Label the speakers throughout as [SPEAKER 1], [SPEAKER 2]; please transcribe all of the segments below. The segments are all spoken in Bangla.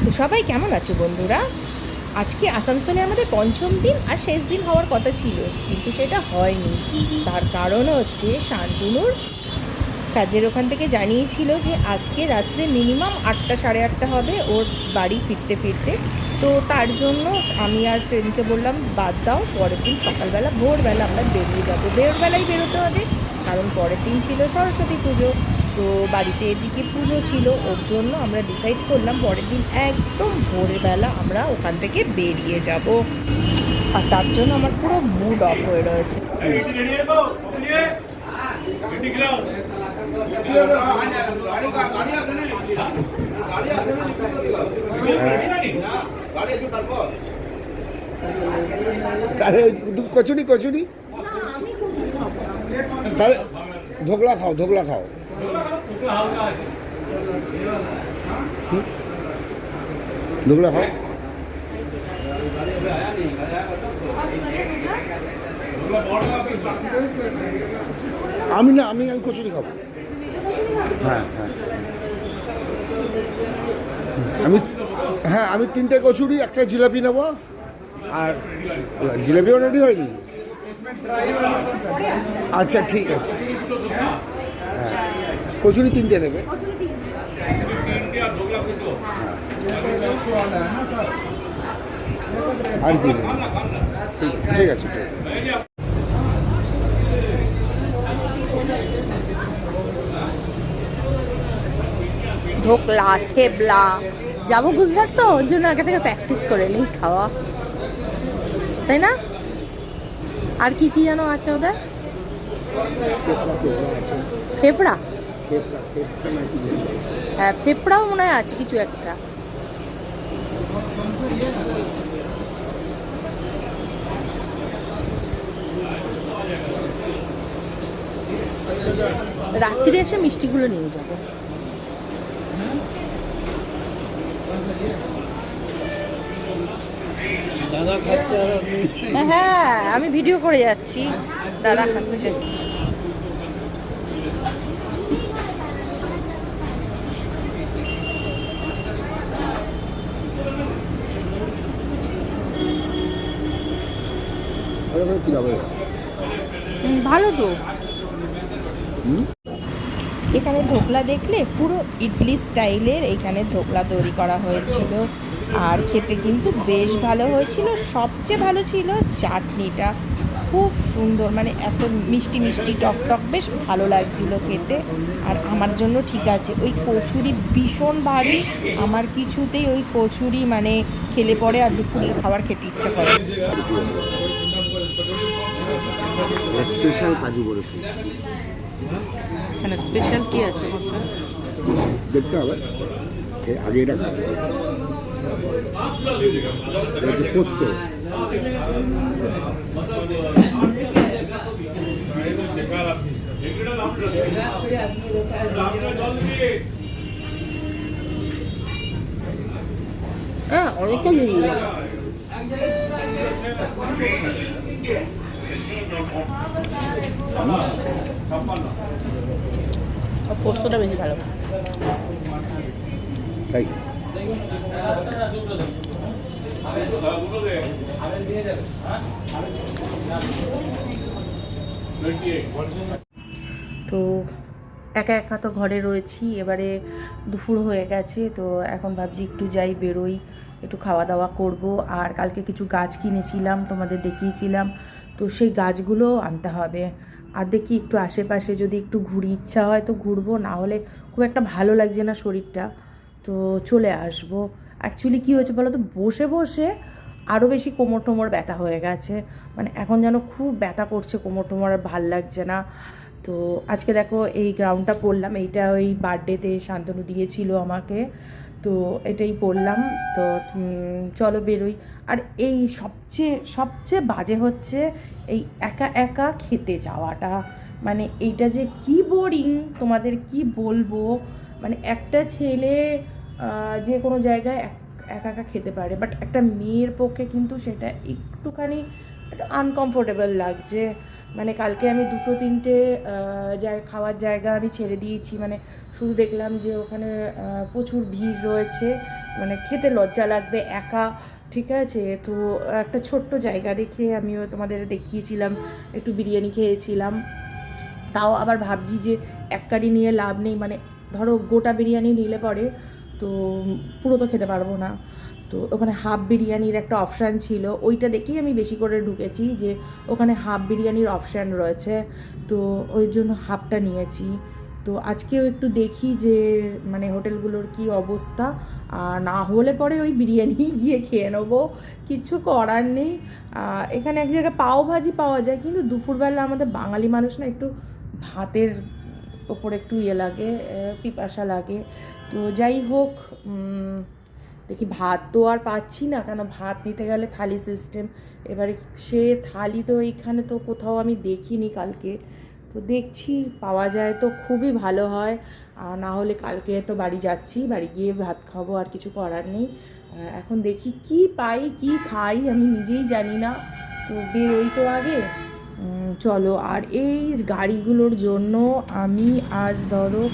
[SPEAKER 1] তো সবাই কেমন আছো বন্ধুরা? আজকে আসানসোলে আমাদের পঞ্চম দিন আর শেষ দিন হওয়ার কথা ছিল, কিন্তু সেটা হয়নি। তার কারণ হচ্ছে শান্তনুর কাজের ওখান থেকে জানিয়েছিল যে আজকে রাত্রে মিনিমাম 8টা সাড়ে 8টা হবে ওর বাড়ি ফিরতে ফিরতে। তো তার জন্য আমি আর সেদিনকে বললাম বাদ দাও, পরের দিন সকালবেলা ভোরবেলা আমরা বেরিয়ে যাবো। ভোরবেলায় বেরোতে হবে, কারণ পরের দিন ছিল সরস্বতী পুজো। তো বাড়িতে এদিকে পুজো ছিল, ওর জন্য আমরা ডিসাইড করলাম পরের দিন একদম ভোরবেলা আমরা ওখান থেকে বেরিয়ে যাব। আর তার জন্য আমার পুরো মুড অফ হয়ে রয়েছে।
[SPEAKER 2] কচুরি কচুরি তাহলে ধোকলা খাও ধোকলা খাও। আমি কচুরি খাবো। হ্যাঁ আমি 3টে কচুরি, একটা জিলাপি নেবো। আর জিলাপিও রেডি হয়নি? আচ্ছা ঠিক আছে, হ্যাঁ কচুরি 3টে দেবে। আর কি ঠিক আছে
[SPEAKER 1] ধোকলা থেবলা যাবো গুজরাট, তো ওর জন্য আগে থেকে প্র্যাকটিস করে নিই খাওয়া, তাই না? আর কি কি যেন আছে ওদের? ফেফড়া, হ্যাঁ ফেফড়াও মনে হয় আছে কিছু একটা। রাত্রিরে এসে মিষ্টিগুলো নিয়ে যাবো। হ্যাঁ আমি ভিডিও করে যাচ্ছি, দাদা খাচ্ছে। ভালো তো। এখানে ধোকলা দেখলে পুরো ইডলি স্টাইলের এখানে ধোকলা তৈরি করা হয়েছিল, আর খেতে কিন্তু বেশ ভালো হয়েছিল। সবচেয়ে ভালো ছিল চাটনিটা, খুব সুন্দর, মানে এত মিষ্টি মিষ্টি টক টক, বেশ ভালো লাগছিল খেতে। আর আমার জন্য ঠিক আছে, ওই কচুরি ভীষণ ভারী, আমার কিছুতেই ওই কচুরি মানে খেলে পরে আর দুপুরের খাবার খেতে ইচ্ছা করে।
[SPEAKER 2] স্পেশাল কাজু বরফি,
[SPEAKER 1] মানে স্পেশাল কি আছে
[SPEAKER 2] দেখতে হবে। আগে এটা খাবে, পোস্ত।
[SPEAKER 1] হ্যাঁ অনেকটা দিয়ে পোস্তটা বেশি ভালো।
[SPEAKER 2] তাই
[SPEAKER 1] তো একা একা তো ঘরে রয়েছি, এবারে দুপুর হয়ে গেছে, তো এখন ভাবছি একটু যাই, বেরোই, একটু খাওয়া দাওয়া করব। আর কালকে কিছু গাছ কিনেছিলাম, তোমাদের দেখিয়েছিলাম, তো সেই গাছগুলো আনতে হবে। আর দেখি একটু আশেপাশে যদি একটু ঘুরি, ইচ্ছা হয় তো ঘুরবো, না হলে খুব একটা ভালো লাগছে না শরীরটা, তো চলে আসবো। অ্যাকচুয়ালি কী হয়েছে বলো তো, বসে বসে আরও বেশি কোমর টোমর ব্যথা হয়ে গেছে, মানে এখন যেন খুব ব্যথা করছে কোমর টোমর, আর ভাল লাগছে না। তো আজকে দেখো এই গ্রাউন্ডটা পরলাম, এইটা ওই বার্থডেতে শান্তনু দিয়েছিল আমাকে, তো এটাই পরলাম। তো চলো বেরোই। আর এই সবচেয়ে বাজে হচ্ছে এই একা একা খেতে যাওয়াটা, মানে এইটা যে কি বোরিং তোমাদের কি বলবো। মানে একটা ছেলে যে কোনো জায়গায় একা একা খেতে পারে, বাট একটা মেয়ের পক্ষে কিন্তু সেটা একটুখানি একটু আনকমফোর্টেবল লাগছে। মানে কালকে আমি 2-3টে খাওয়ার জায়গা আমি ছেড়ে দিয়েছি, মানে শুধু দেখলাম যে ওখানে প্রচুর ভিড় রয়েছে, মানে খেতে লজ্জা লাগবে একা, ঠিক আছে। তো একটা ছোট্ট জায়গা দেখে আমিও তোমাদের দেখিয়েছিলাম, একটু বিরিয়ানি খেয়েছিলাম। তাও আবার ভাবছি যে এক কারি নিয়ে লাভ নেই, মানে ধরো গোটা বিরিয়ানি নিলে পরে তো পুরো তো খেতে পারবো না। তো ওখানে হাফ বিরিয়ানির একটা অপশান ছিল, ওইটা দেখেই আমি বেশি করে ঢুকেছি যে ওখানে হাফ বিরিয়ানির অপশান রয়েছে, তো ওই জন্য হাফটা নিয়েছি। তো আজকেও একটু দেখি যে মানে হোটেলগুলোর কি অবস্থা, আর না হলে পরে ওই বিরিয়ানি গিয়ে খেয়ে নেবো, কিছু করার নেই। এখানে এক জায়গায় পাও ভাজি পাওয়া যায়, কিন্তু দুপুরবেলা আমাদের বাঙালি মানুষ না একটু ভাতের ওপর একটু ইয়ে লাগে, পিপাসা লাগে। তো যাই হোক, দেখি ভাত তো আর পাচ্ছি না, কেন ভাত নিতে গেলে থালি সিস্টেম, এবারে সে থালি তো এইখানে তো কোথাও আমি দেখিনি কালকে। তো দেখছি পাওয়া যায় তো খুবই ভালো হয়, আর না হলে কালকে তো বাড়ি যাচ্ছি, বাড়ি গিয়ে ভাত খাবো, আর কিছু করার নেই। এখন দেখি কি পাই কি খাই আমি নিজেই জানি না, তো বেরোই তো আগে। চলো। আর এই গাড়িগুলোর জন্য আমি আজ ধরো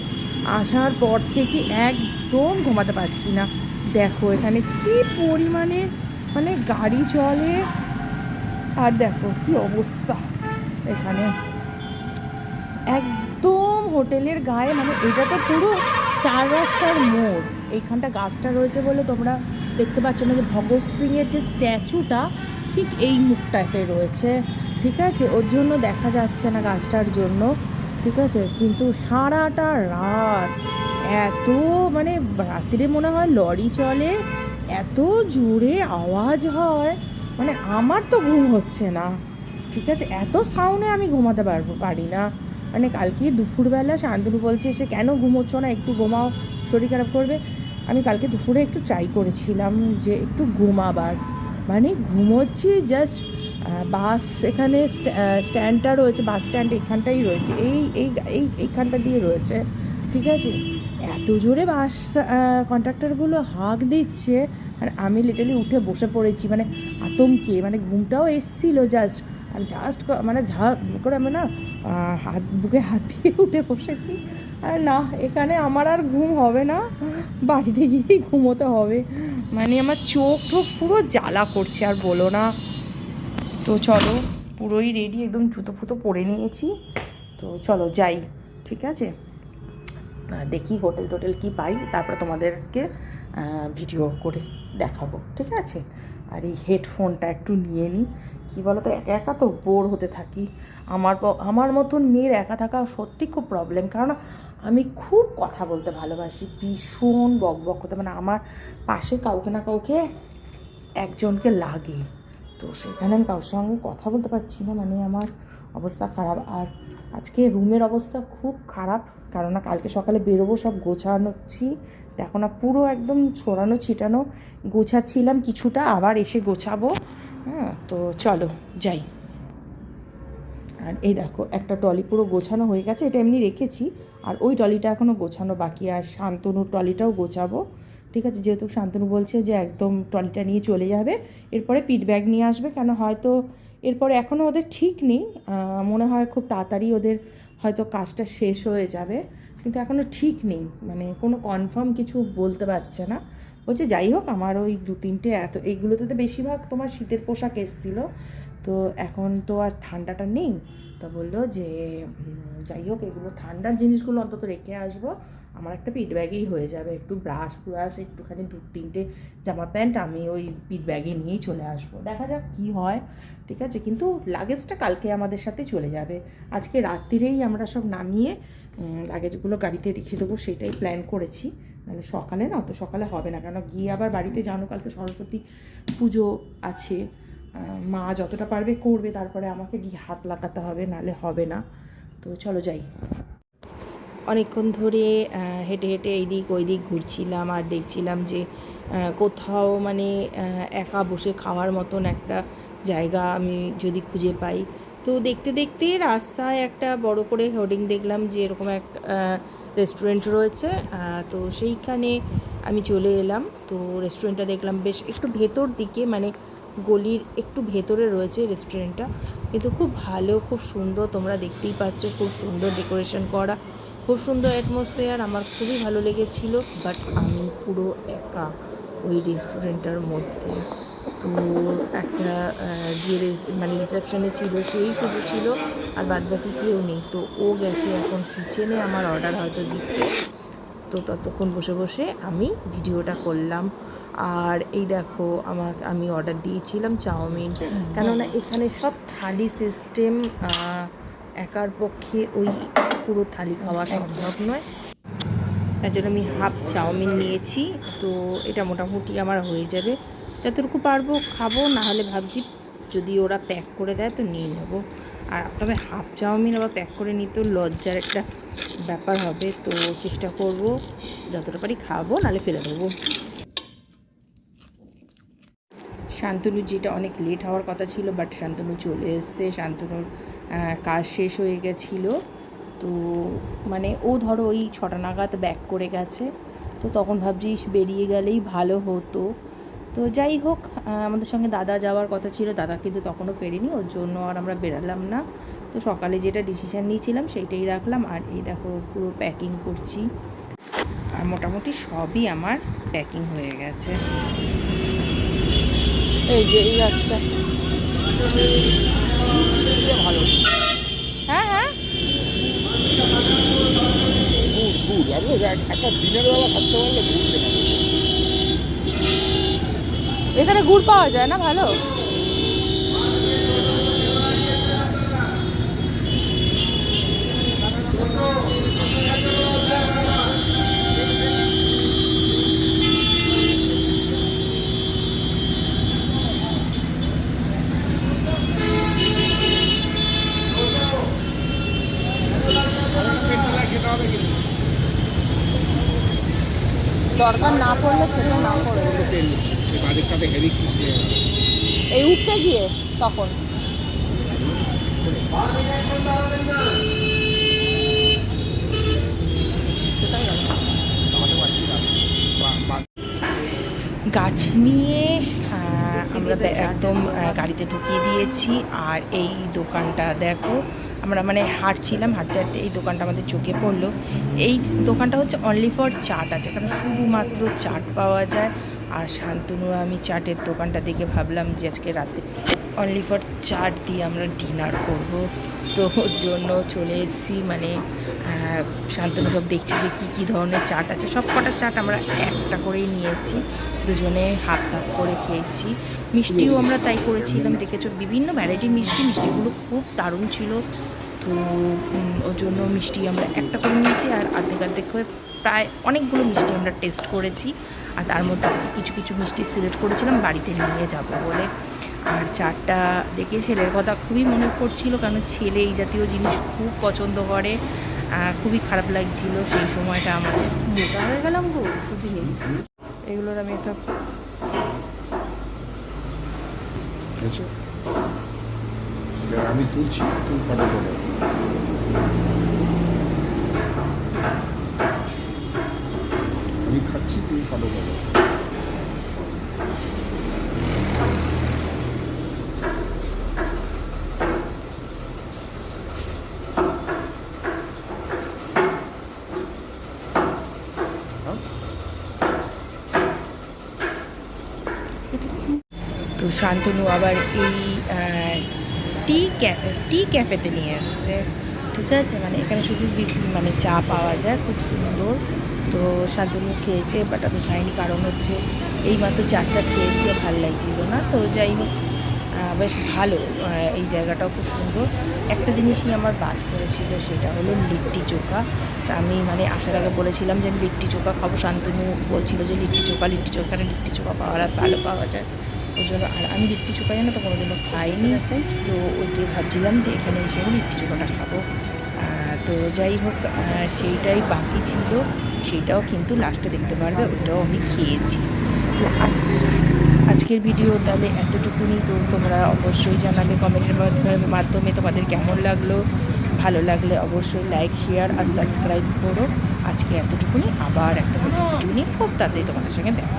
[SPEAKER 1] আসার পর থেকে একদম ঘুমাতে পারছি না। দেখো এখানে কি পরিমাণে মানে গাড়ি চলে, আর দেখো কি অবস্থা এখানে, একদম হোটেলের গায়ে, মানে এটা তো পুরো 4 রাস্তার মোড়। এইখানটা গাছটা রয়েছে বলে তোমরা দেখতে পাচ্ছ না যে ভগৎ সিংয়ের যে স্ট্যাচুটা ঠিক এই মুখটাতে রয়েছে, ঠিক আছে, ওর জন্য দেখা যাচ্ছে না গাছটার জন্য, ঠিক আছে। কিন্তু সারাটা রাত এত মানে রাত্রে মনে হয় লরি চলে, এত জোরে আওয়াজ হয়, মানে আমার তো ঘুম হচ্ছে না, ঠিক আছে, এত সাউন্ডে আমি ঘুমাতে পারি না। মানে কালকে দুপুরবেলা শান্তনু বলছে সে কেন ঘুমোচ্ছ না, একটু ঘুমাও, শরীর খারাপ করবে। আমি কালকে দুপুরে একটু ট্রাই করেছিলাম যে একটু ঘুমাবার, মানে ঘুমোচ্ছি জাস্ট বাস এখানে স্ট্যান্ডটা রয়েছে, বাস স্ট্যান্ড এখানটাই রয়েছে, এইখানটা দিয়ে রয়েছে, ঠিক আছে। এত জোরে বাস কন্ট্রাক্টরগুলো হাঁক দিচ্ছে, আর আমি লিটারলি উঠে বসে পড়েছি, মানে আতঙ্কে, মানে ঘুমটাও এসছিল জাস্ট, আর জাস্ট মানে ঝাঁ করে আমি না বুকে হাত দিয়ে উঠে বসেছি। আর না, এখানে আমার আর ঘুম হবে না, বাড়িতে গিয়েই ঘুমোতে হবে, মানে আমার চোখ টোক পুরো জ্বালা করছে আর বলো না। তো চলো, পুরোই রেডি, একদম জুতো ফুতো পরে নিয়েছি, তো চলো যাই, ঠিক আছে। দেখি হোটেল টোটেল কি পাই, তারপরে তোমাদেরকে ভিডিও করে দেখাবো, ঠিক আছে। আর এই হেডফোনটা একটু নিয়ে নিই, কী বলো তো, একা একা তো বোর হতে থাকি। আমার মতন মেয়ের একা থাকা সত্যি খুব প্রবলেম, কারণ আমি খুব কথা বলতে ভালোবাসি, ভীষণ বক বক করতে, মানে আমার পাশে কাউকে না কাউকে একজনকে লাগে, তো সেখানে আমি কারোর সঙ্গে কথা বলতে পারছি না, মানে আমার অবস্থা খারাপ। আর আজকে রুমের অবস্থা খুব খারাপ, কারণ কালকে সকালে বেরোবো, সব গোছানোচ্ছি, দেখো না পুরো একদম ছড়ানো ছিটানো, গোছাচ্ছিলাম কিছুটা, আবার এসে গোছাবো। হ্যাঁ, তো চলো যাই। আর এই দেখো একটা ট্রলি পুরো গোছানো হয়ে গেছে, এটা এমনি রেখেছি, আর ওই ট্রলিটা এখনও গোছানো বাকি, আর শান্তনুর ট্রলিটাও গোছাবো, ঠিক আছে। যেহেতু শান্তনু বলছে যে একদম ট্রলিটা নিয়ে চলে যাবে, এরপরে পিট ব্যাগ নিয়ে আসবে, কেন হয়তো এরপরে এখনও ওদের ঠিক নেই, মনে হয় খুব তাড়াতাড়ি ওদের হয়তো কাজটা শেষ হয়ে যাবে, কিন্তু এখনও ঠিক নেই, মানে কোনো কনফার্ম কিছু বলতে পারছে না। বলছে যাই হোক, আমার ওই 2-3টে এইগুলোতে তো বেশিরভাগ তোমার শীতের পোশাক এসেছিলো, তো এখন তো আর ঠান্ডাটা নেই, তো বললো যে যাই হোক এগুলো ঠান্ডার জিনিসগুলো অন্তত রেখে আসবো, আমার একটা পিট ব্যাগেই হয়ে যাবে, একটু ব্রাশ একটুখানি 2-3টে জামা প্যান্ট আমি ওই পিট ব্যাগে নিয়েই চলে আসবো, দেখা যাক কী হয়, ঠিক আছে। কিন্তু লাগেজটা কালকে আমাদের সাথে চলে যাবে, আজকে রাত্রিরেই আমরা সব নামিয়ে লাগেজগুলো গাড়িতে রেখে দেবো, সেটাই প্ল্যান করেছি, নাহলে সকালে না, অত সকালে হবে না, কেন গিয়ে আবার বাড়িতে জানো কালকে সরস্বতী পুজো আছে, মা যতটা পারবে করবে, তারপরে আমাকে গিয়ে হাত লাগাতে হবে, নাহলে হবে না। তো চলো যাই। অনেকক্ষণ ধরে হেঁটে হেঁটে এইদিক ওই দিক ঘুরছিলাম, আর দেখছিলাম যে কোথাও মানে একা বসে খাওয়ার মতন একটা জায়গা আমি যদি খুঁজে পাই। তো দেখতে দেখতে রাস্তায় একটা বড় করে হোর্ডিং দেখলাম যে এরকম এক রেস্টুরেন্ট রয়েছে, তো সেইখানে আমি চলে এলাম। তো রেস্টুরেন্টটা দেখলাম বেশ একটু ভেতর দিকে, মানে গলির একটু ভেতরে রয়েছে রেস্টুরেন্টটা, কিন্তু খুব ভালো, খুব সুন্দর, তোমরা দেখতেই পাচ্ছ, খুব সুন্দর ডেকোরেশন করা, খুব সুন্দর অ্যাটমসফিয়ার, আমার খুবই ভালো লেগেছিল। বাট আমি পুরো একা, ওই রেস্টুরেন্টটার মধ্যে। তো একটা যে মানে রিসেপশনে ছিল সেই শুধু ছিল, আর বাদবাকি কেউ নেই। তো ও গেছে এখন কিচেনে আমার অর্ডার হয়তো দিতে। তো ততক্ষণ বসে বসে আমি ভিডিওটা করলাম। আর এই দেখো আমি অর্ডার দিয়েছিলাম চাউমিন, কেননা এখানে সব থালি সিস্টেম, একার পক্ষে ওই পুরো থালি খাওয়া সম্ভব নয়। তার জন্য আমি হাফ চাউমিন নিয়েছি। তো এটা মোটামুটি আমার হয়ে যাবে, যতটুকু পারবো খাবো, না হলে ভাবছি যদি ওরা প্যাক করে দেয় তো নিয়ে নেবো। আর তবে হাফ চাউমিন আবার প্যাক করে নিতেও লজ্জার একটা ব্যাপার হবে, তো চেষ্টা করব যতটা পারি খাবো, নাহলে ফেলে দেবো। শান্তনুর যেটা অনেক লেট হওয়ার কথা ছিল, বাট শান্তনু চলে এসছে। শান্তনুর কাজ শেষ হয়ে গেছিলো। তো মানে ও ধরো ওই 6টা নাগাদ ব্যাক করে গেছে। তো তখন ভাবছিস বেরিয়ে গেলেই ভালো হতো। তো যাই হোক, আমাদের সঙ্গে দাদা যাওয়ার কথা ছিল, দাদা কিন্তু তখনও ফেরেনি, ওর জন্য আর আমরা বেরালাম না। তো সকালে যেটা ডিসিশান নিয়েছিলাম সেইটাই রাখলাম। আর এই দেখো পুরো প্যাকিং করছি, আর মোটামুটি সবই আমার প্যাকিং হয়ে গেছে। এই যে এই গাছটা
[SPEAKER 2] ভালো।
[SPEAKER 1] হ্যাঁ হ্যাঁ
[SPEAKER 2] গুড় আমি একটা দিনের বেলা খাটতে পারলে গুড় খেতে হবে।
[SPEAKER 1] এখানে গুড় পাওয়া যায় না ভালো?
[SPEAKER 2] খেতে হবে কিন্তু
[SPEAKER 1] দরকার না পড়লে খেতে না পড়ে,
[SPEAKER 2] বাজেটটাতে হেভি খুশি
[SPEAKER 1] এই উঠতে গিয়ে তখন গাছ নিয়ে আমরা একদম গাড়িতে ঢুকিয়ে দিয়েছি। আর এই দোকানটা দেখো, আমরা মানে হাঁটছিলাম, হাঁটতে হাঁটতে এই দোকানটা আমাদের চোখে পড়লো। এই দোকানটা হচ্ছে অনলি ফর চাট আছে, কারণ শুধুমাত্র চাট পাওয়া যায়। আর শান্তনু আমি চাটের দোকানটা দেখে ভাবলাম যে আজকে রাতে অনলি ফর চাট দিয়ে আমরা ডিনার করব। তো ওর জন্য চলে এসেছি, মানে শান্তনু সব দেখছি যে কী ধরনের চাট আছে। সব কটা চাট আমরা একটা করেই নিয়েছি, দুজনে হাফ হাফ করে খেয়েছি। মিষ্টিও আমরা তাই করেছিলাম, দেখেছো বিভিন্ন ভ্যারাইটির মিষ্টিগুলো খুব দারুণ ছিল। তো ওর জন্য মিষ্টি আমরা একটা করে নিয়েছি, আর অর্ধেক করে প্রায় অনেকগুলো মিষ্টি আমরা টেস্ট করেছি। আর তার মধ্যে থেকে কিছু কিছু মিষ্টি সিলেক্ট করেছিলাম বাড়িতে নিয়ে যাবো বলে। আর চাটটা দেখে ছেলের কথা খুবই মনে পড়ছিল, কারণ ছেলে এই জাতীয় জিনিস খুব পছন্দ করে। খুবই খারাপ লাগছিল সেই সময়টা আমাদের। মোটা হয়ে গেলাম গো দুদিনে। এগুলোর আমি একটা
[SPEAKER 2] আমি তুলছি, তুই ফটো তোলো। আমি খাচ্ছি, তুই ফটো তোলো।
[SPEAKER 1] তো শান্তনু আবার এই টি ক্যাফেতে নিয়ে এসছে, ঠিক আছে। মানে এখানে শুধু মানে চা পাওয়া যায়, খুব সুন্দর। তো শান্তনু খেয়েছে, বাট আমি খাইনি, কারণ হচ্ছে এইমাত্র চারটা খেয়েছি, ভালো লাগছিল না। তো যাই হোক, বেশ ভালো, এই জায়গাটাও খুব সুন্দর। একটা জিনিসই আমার বাদ পড়েছিল, সেটা হলো লিট্টি চোখা। আমি মানে আসার আগে বলেছিলাম যে আমি লিট্টি চোখা খাবো, শান্তনু বলছিল যে লিট্টি চোখা ভালো পাওয়া যায়, ওই জন্য। আর আমি লিট্টি চোখা জানো তো কোনোদিনও খাইনি, তো ওইটাই ভাবছিলাম যে এখানে এসে আমি লিট্টি চোখাটা খাবো। তো যাই হোক, সেইটাই বাকি ছিল, সেইটাও কিন্তু লাস্টে দেখতে পারবে, ওইটাও আমি খেয়েছি। তো আজকের ভিডিও তাহলে এতটুকুনি। তো তোমরা অবশ্যই জানাবে কমেন্টের মাধ্যমে তোমাদের কেমন লাগলো। ভালো লাগলে অবশ্যই লাইক, শেয়ার আর সাবস্ক্রাইব করো। আজকে এতটুকুনি, আবার একটা নতুন ভিডিও নিয়ে খুব তাড়াতাড়ি তোমাদের সঙ্গে দেখা।